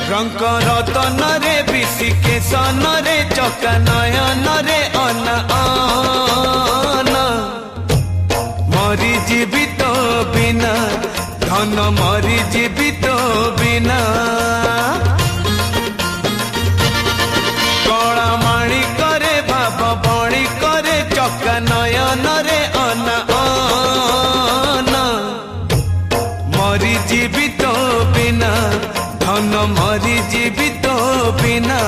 रंग रतन रे विशिके सन रे चका नयन रे अन मरी जीवित बिना धन मरी जीवित बिना कला माणी करे भाव बणी करे चका नयन रे अन मरी जीवित बिना धन मरी जीवित बिना।